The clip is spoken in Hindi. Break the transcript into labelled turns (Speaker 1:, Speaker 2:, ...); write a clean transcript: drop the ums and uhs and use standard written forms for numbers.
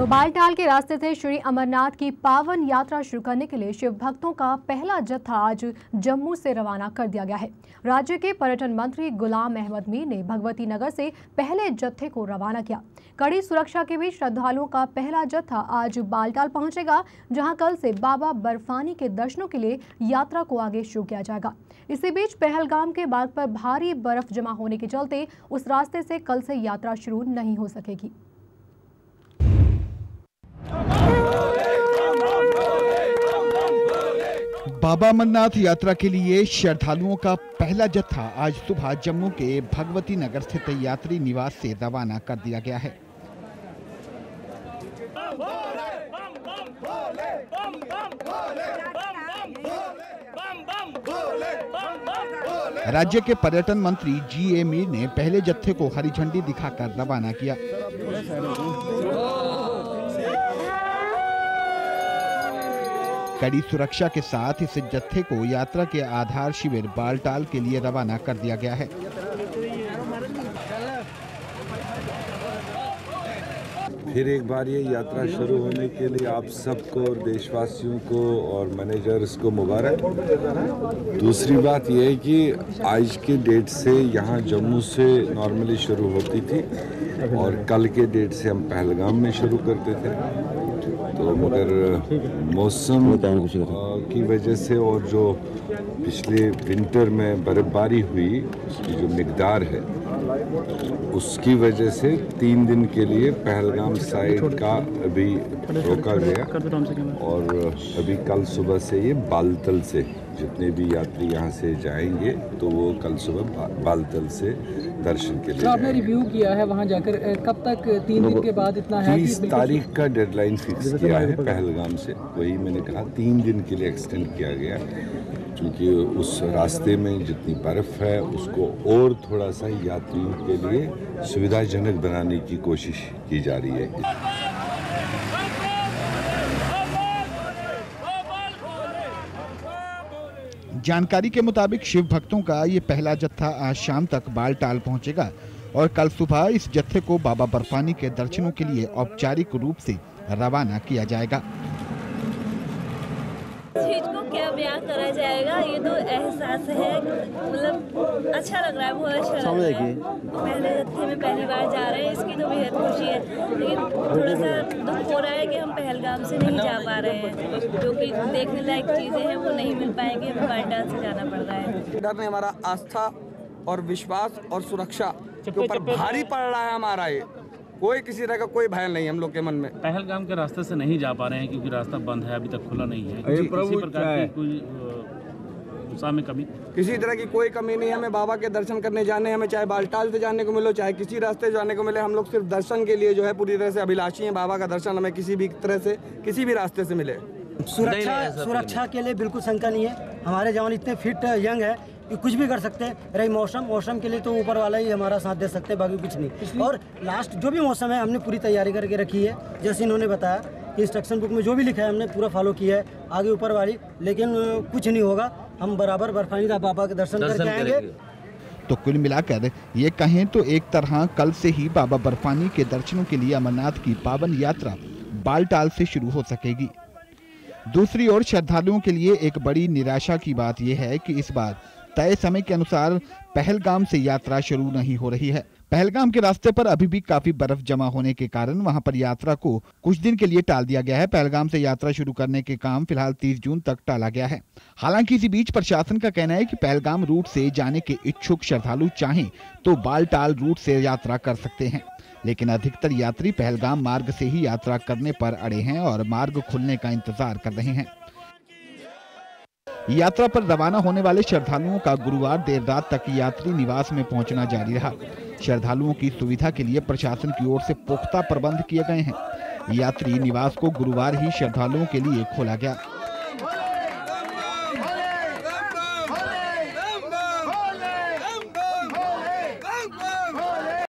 Speaker 1: बालटाल के रास्ते से श्री अमरनाथ की पावन यात्रा शुरू करने के लिए शिव भक्तों का पहला जत्था आज जम्मू से रवाना कर दिया गया है। राज्य के पर्यटन मंत्री गुलाम अहमद मीर ने भगवती नगर से पहले जत्थे को रवाना किया। कड़ी सुरक्षा के बीच श्रद्धालुओं का पहला जत्था आज बालटाल पहुंचेगा, जहां कल से बाबा बर्फानी के दर्शनों के लिए यात्रा को आगे शुरू किया जाएगा। इसी बीच पहलगाम के बाग पर भारी बर्फ जमा होने के चलते उस रास्ते से कल से यात्रा शुरू नहीं हो सकेगी।
Speaker 2: बाबा अमरनाथ यात्रा के लिए श्रद्धालुओं का पहला जत्था आज सुबह जम्मू के भगवती नगर स्थित यात्री निवास से रवाना कर दिया गया है। राज्य के पर्यटन मंत्री जी.ए. मीर ने पहले जत्थे को हरी झंडी दिखाकर रवाना किया। कड़ी सुरक्षा के साथ इस जत्थे को यात्रा के आधार शिविर बालटाल के लिए रवाना कर दिया गया है।
Speaker 3: फिर एक बार ये यात्रा शुरू होने के लिए आप सबको और देशवासियों को और मैनेजर्स को मुबारक। दूसरी बात ये है कि आज के डेट से यहाँ जम्मू से नॉर्मली शुरू होती थी और कल के डेट से हम पहलगाम में शुरू करते थे, तो मगर मौसम की वजह से और जो पिछले विंटर में बर्फबारी हुई उसकी जो मिकदार है उसकी वजह से 3 दिन के लिए पहलगाम साइड का अभी रोका गया और अभी कल सुबह से ये बालतल से जितने भी यात्री यहाँ से जाएंगे तो वो कल सुबह बालतल से दर्शन के लिए
Speaker 4: तो आपने रिव्यू किया है वहाँ जाकर, कब तक 3 दिन के बाद इतना है?
Speaker 3: 30 तारीख का डेडलाइन फिक्स किया है पहलगाम से, वही मैंने कहा 3 दिन के लिए एक्सटेंड किया गया क्योंकि उस रास्ते में जितनी बर्फ है उसको और थोड़ा सा यात्रियों के लिए सुविधाजनक बनाने की कोशिश की जा रही है।
Speaker 2: जानकारी के मुताबिक शिव भक्तों का ये पहला जत्था आज शाम तक बालटाल पहुंचेगा और कल सुबह इस जत्थे को बाबा बर्फानी के दर्शनों के लिए औपचारिक रूप से रवाना किया जाएगा।
Speaker 5: चीज को क्या बयां करा जाएगा, ये तो एहसास है, मतलब अच्छा लग रहा है, बहुत अच्छा लग रहा है। पहले जत्थे में पहली बार जा रहे हैं, इसकी तो बेहद खुशी है, लेकिन थोड़ा सा दुख हो रहा है कि हम पहलगाम से नहीं जा पा रहे हैं, जो कि देखने लायक चीजें हैं वो नहीं मिल पाएंगी, हमें बालटाल से जाना पड़ रहा है।
Speaker 6: डर ने हमारा आस्था और विश्वास और सुरक्षा के ऊपर भारी पड़ रहा है हमारा, ये कोई किसी तरह का कोई भय नहीं हम लोग के मन में।
Speaker 7: पहलगाम के रास्ते से नहीं जा पा रहे हैं क्योंकि रास्ता बंद है, अभी तक खुला नहीं है। किसी प्रकार की कोई उत्साह में कमी,
Speaker 6: किसी तरह की कोई कमी नहीं है। हमें बाबा के दर्शन करने जाने, हमें चाहे बालटाल से जाने को मिले चाहे किसी रास्ते जाने को मिले, हम लोग सिर्फ दर्शन के लिए जो है पूरी तरह से अभिलाषी हैं। बाबा का दर्शन हमें किसी भी तरह से किसी भी रास्ते से मिले।
Speaker 8: सुरक्षा के लिए बिल्कुल शंका नहीं है। हमारे जवान इतने फिट यंग है कि कुछ भी कर सकते हैं। रही मौसम के लिए तो ऊपर वाला ही हमारा साथ दे सकते हैं, बाकी कुछ नहीं। और लास्ट जो भी मौसम है हमने पूरी तैयारी करके रखी है, जैसे इन्होंने बताया इंस्ट्रक्शन बुक में जो भी लिखा है हमने पूरा फॉलो किया है, आगे ऊपर वाली, लेकिन कुछ नहीं होगा। हम बराबर बर्फानी का बाबा के दर्शन करके आएंगे।
Speaker 2: तो कुल मिलाकर ये कहें तो एक तरह कल से ही बाबा बर्फानी के दर्शनों के लिए अमरनाथ की पावन यात्रा बालटाल से शुरू हो सकेगी। दूसरी ओर श्रद्धालुओं के लिए एक बड़ी निराशा की बात यह है कि इस बार तय समय के अनुसार पहलगाम से यात्रा शुरू नहीं हो रही है। पहलगाम के रास्ते पर अभी भी काफी बर्फ जमा होने के कारण वहां पर यात्रा को कुछ दिन के लिए टाल दिया गया है। पहलगाम से यात्रा शुरू करने के काम फिलहाल 30 जून तक टाला गया है। हालांकि इसी बीच प्रशासन का कहना है कि पहलगाम रूट से जाने के इच्छुक श्रद्धालु चाहें तो बालटाल रूट से यात्रा कर सकते हैं, लेकिन अधिकतर यात्री पहलगाम मार्ग से ही यात्रा करने पर अड़े हैं और मार्ग खुलने का इंतजार कर रहे हैं। यात्रा पर रवाना होने वाले श्रद्धालुओं का गुरुवार देर रात तक यात्री निवास में पहुंचना जारी रहा। श्रद्धालुओं की सुविधा के लिए प्रशासन की ओर से पुख्ता प्रबंध किए गए हैं। यात्री निवास को गुरुवार ही श्रद्धालुओं के लिए खोला गया।